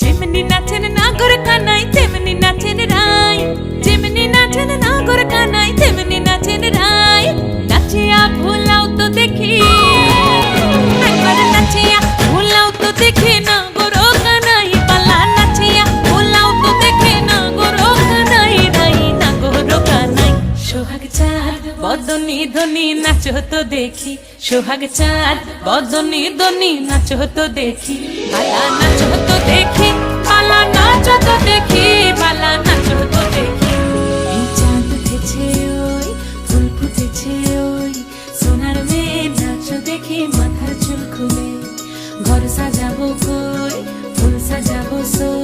যেমনি নাচেন নাগর কানাই তেমনি নাচেন রাই, যেমনি নাচেন নাগর কানাই তেমনি নাচেন রাই। নাচিয়া ভোলাও তো দেখি, একবার নাচিয়া ভোলাও তো দেখি নাগর কানাই পালা। নাচিয়া ভোলাও তো দেখি নাগর কানাই রাই, নাগর কানাই। সোহাগ চাঁদ বদনি ধনি নাচো তো দেখি, সোহাগ চাঁদ বদনি ধনি নাচো তো দেখি। পালা নাচো তো দেখি, পালা নাচো তো দেখি, পালা নাচো তো দেখি। এই চাঁদ উঠেছে ওই, ফুল ফুটেছে ওই, সোনার মেয়ে নাচো দেখি মাথার চুল খুলে। ঘর সাজাবো কই, ফুল সাজাবো সই।